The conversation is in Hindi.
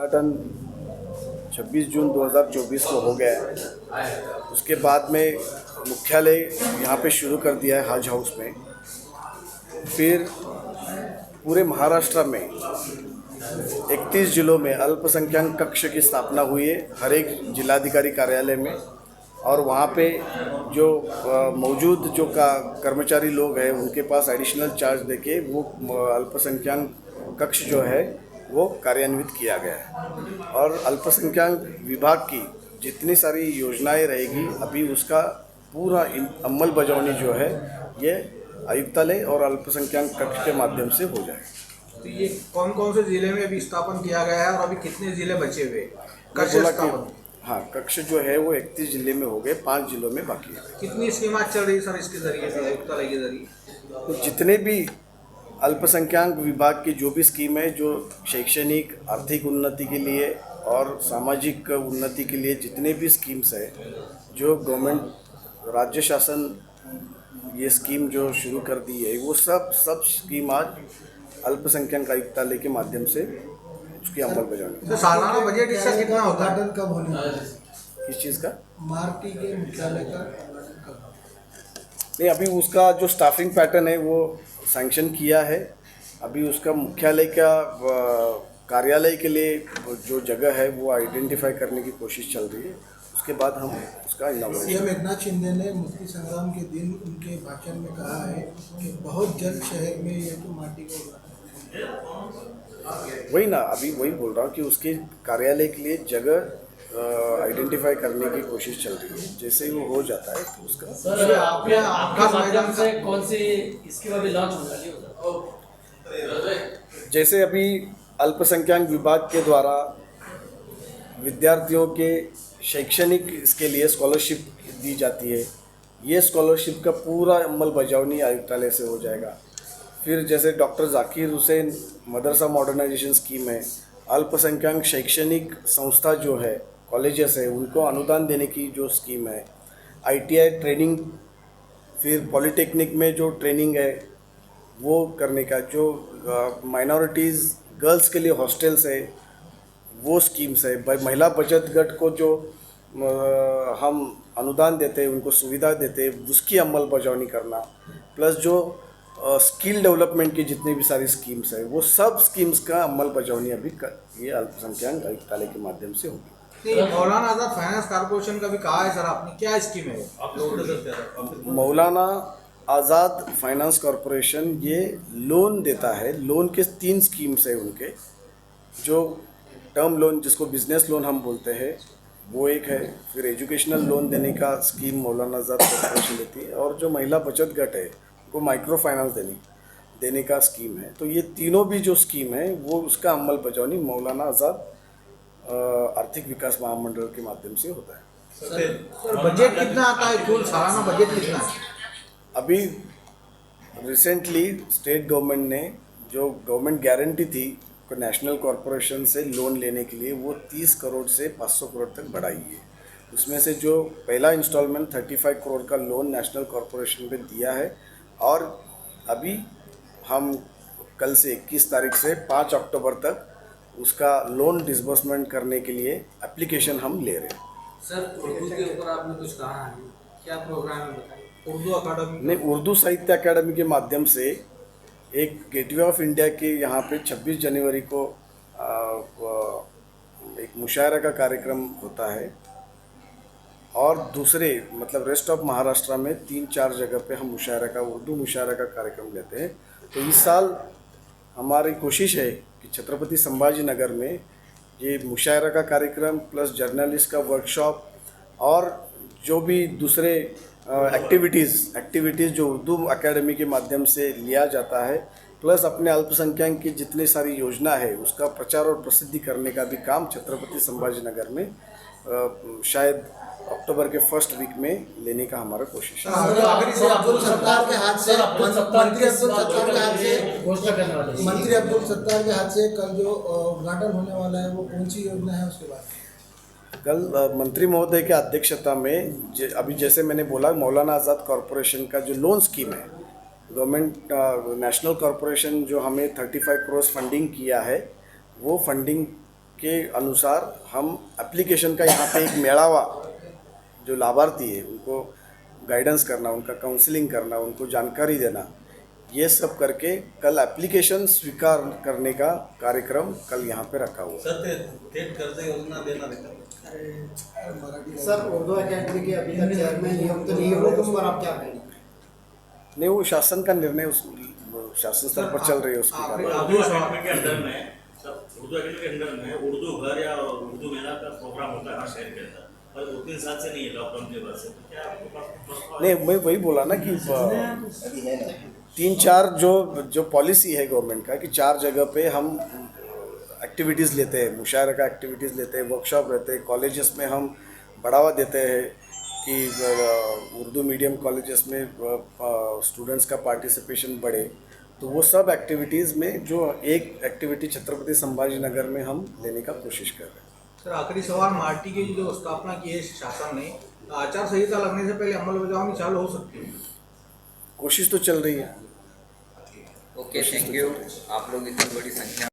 उद्घाटन 26 जून 2024 को हो गया है। उसके बाद में मुख्यालय यहाँ पे शुरू कर दिया है हज हाउस में। फिर पूरे महाराष्ट्र में 31 जिलों में अल्पसंख्यक कक्ष की स्थापना हुई है हर एक जिलाधिकारी कार्यालय में। और वहाँ पे जो मौजूद जो कर्मचारी लोग हैं उनके पास एडिशनल चार्ज देके वो अल्पसंख्यक कक्ष जो है वो कार्यान्वित किया गया है। और अल्पसंख्यक विभाग की जितनी सारी योजनाएं रहेगी अभी उसका पूरा अमल बजावनी जो है ये आयुक्तालय और अल्पसंख्यक कक्ष के माध्यम से हो जाएगा। तो ये कौन कौन से जिले में अभी स्थापन किया गया है और अभी कितने जिले बचे हुए कक्ष स्थापन? हाँ, कक्ष जो है वो 31 जिले में हो गए, 5 जिलों में बाकी है। कितनी स्कीम चल रही है सर इसके जरिए से, आयुक्तालय के जरिए? तो जितने भी अल्पसंख्यक विभाग की जो भी स्कीम है जो शैक्षणिक आर्थिक उन्नति के लिए और सामाजिक उन्नति के लिए जितने भी स्कीम्स है जो गवर्नमेंट राज्य शासन ये स्कीम जो शुरू कर दी है वो सब स्कीम आज अल्पसंख्यक आयुक्तालय के माध्यम से उसकी अमल बजाने। तो सालाना बजट इसका कितना होता है? उद्घाटन कब होने वाला है? किस चीज़ का? मार्टी के मुख्यालय का नहीं, अभी उसका जो स्टाफिंग पैटर्न है वो सैंक्शन किया है। अभी उसका मुख्यालय का कार्यालय के लिए जो जगह है वो आइडेंटिफाई करने की कोशिश चल रही है। उसके बाद हम उसका इनॉग्रेशन। सीएम एकनाथ शिंदे ने मुक्ति संग्राम के दिन उनके भाषण में कहा है कि बहुत जल्द शहर में ये जो माटी का उद्घाटन। वही ना, अभी वही बोल रहा हूँ कि उसके कार्यालय के लिए जगह आइडेंटिफाई करने की कोशिश चल रही है। जैसे ही वो हो जाता है तो उसका सर आपके माध्यम से कौन सी स्कीम अभी लॉन्च होने वाली है? जैसे अभी अल्पसंख्यक विभाग के द्वारा विद्यार्थियों के शैक्षणिक इसके लिए स्कॉलरशिप दी जाती है, ये स्कॉलरशिप का पूरा अमल बजावनी आयुक्तालय से हो जाएगा। फिर जैसे डॉक्टर जाकिर हुसैन मदरसा मॉडर्नाइजेशन स्कीम है, अल्पसंख्यक शैक्षणिक संस्था जो है कॉलेजेस है उनको अनुदान देने की जो स्कीम है, आईटीआई ट्रेनिंग, फिर पॉलिटेक्निक में जो ट्रेनिंग है वो करने का, जो माइनॉरिटीज़ गर्ल्स के लिए हॉस्टल्स है वो स्कीम्स है, महिला बचत गट को जो हम अनुदान देते हैं उनको सुविधा देते हैं उसकी अमल बजावनी करना, प्लस जो स्किल डेवलपमेंट की जितनी भी सारी स्कीम्स है वो सब स्कीम्स का अमल बजावनी अभी ये अल्पसंख्यक आयुक्तालय के माध्यम से होगी। मौलाना आज़ाद फाइनेंस कॉर्पोरेशन का भी कहा है सर आपने, क्या स्कीम है? मौलाना आज़ाद फाइनेंस कॉरपोरेशन ये लोन देता है। लोन के 3 स्कीम्स है उनके, जो टर्म लोन जिसको बिजनेस लोन हम बोलते हैं वो एक है, फिर एजुकेशनल लोन देने का स्कीम मौलाना आज़ाद कॉरपोरेशन देती है, और जो महिला बचत गट है उनको माइक्रो फाइनेंस देने का स्कीम है। तो ये तीनों भी जो स्कीम है वो उसका अमल बजावनी मौलाना आज़ाद आर्थिक विकास महामंडल के माध्यम से होता है। सर बजट कितना आता है, कुल सालाना बजट कितना है? अभी रिसेंटली स्टेट गवर्नमेंट ने जो गवर्नमेंट गारंटी थी नेशनल कॉरपोरेशन से लोन लेने के लिए वो 30 करोड़ से 500 करोड़ तक बढ़ाई है। उसमें से जो पहला इंस्टॉलमेंट 35 करोड़ का लोन नेशनल कॉरपोरेशन पे दिया है, और अभी हम कल से 21 तारीख से 5 अक्टूबर तक उसका लोन डिसबर्समेंट करने के लिए एप्लीकेशन हम ले रहे हैं। सर उर्दू के ऊपर आपने कुछ कहा है, क्या प्रोग्राम है बताइए? उर्दू अकादमी नहीं, उर्दू साहित्य अकादमी के माध्यम से एक गेटवे ऑफ इंडिया के यहाँ पे 26 जनवरी को एक मुशायरा का कार्यक्रम होता है, और दूसरे मतलब रेस्ट ऑफ महाराष्ट्र में 3-4 जगह पे हम मुशायरा का उर्दू मुशायरा का कार्यक्रम लेते हैं। तो इस साल हमारी कोशिश है कि छत्रपति संभाजी नगर में ये मुशायरा का कार्यक्रम प्लस जर्नलिस्ट का वर्कशॉप और जो भी दूसरे एक्टिविटीज़ जो उर्दू एकेडमी के माध्यम से लिया जाता है, प्लस अपने अल्पसंख्यक की जितनी सारी योजना है उसका प्रचार और प्रसिद्धि करने का भी काम छत्रपति संभाजी नगर में शायद अक्टूबर के फर्स्ट वीक में लेने का हमारा कोशिश है। अब्दुल सत्तार के हाथ से मंत्री अब्दुल सत्तार के हाथ से कल जो उद्घाटन होने वाला है वो कौन सी योजना है उसके बाद? कल मंत्री महोदय के अध्यक्षता में अभी जैसे मैंने बोला मौलाना आज़ाद कॉरपोरेशन का जो लोन स्कीम है, गवर्नमेंट नेशनल कॉरपोरेशन जो हमें 35 करोड़ फंडिंग किया है, वो फंडिंग के अनुसार हम एप्लीकेशन का यहाँ पे एक मेड़ावा, जो लाभार्थी है उनको गाइडेंस करना, उनका काउंसलिंग करना, उनको जानकारी देना, ये सब करके कल एप्लीकेशन स्वीकार करने का कार्यक्रम कल यहाँ पे रखा हुआ है। सर ते थेट कर्ज योजना देणार आहे का? सर उर्दू अकेडमी के अभी तक चेयरमैन नियुक्त नहीं हुए, उस पर आप क्या कहेंगे? नहीं, वो शासन का निर्णय, उस शासन स्तर पर चल रही है उसकी आप- कार्रवाई। उर्दू अकेडमी के अंडर में उर्दू अकेडमी के अंडर में उर्दू घर या उर्दू मेला का प्रोग्राम होता है हर शहर के अंदर, पर 2-3 साल से नहीं है, लॉकडाउन के बाद से। तो क्या आपके पास नहीं, मैं वही बोला ना कि 3-4 जो पॉलिसी है गवर्नमेंट का कि 4 जगह पे हम एक्टिविटीज़ लेते हैं, मुशायरा का एक्टिविटीज़ लेते हैं, वर्कशॉप रहते हैं, कॉलेजेस में हम बढ़ावा देते हैं कि उर्दू मीडियम कॉलेजेस में स्टूडेंट्स का पार्टिसिपेशन बढ़े, तो वो सब एक्टिविटीज़ में जो एक एक्टिविटी छत्रपति संभाजी नगर में हम लेने का कोशिश कर रहे हैं। सर आखिरी सवाल, मार्टी की जो स्थापना की है शासन ने, आचार संहिता लगने से पहले अमलबजावनी चालू हो सकती है? कोशिश तो चल रही है। Okay, thank you. आप लोग इतनी बड़ी संख्या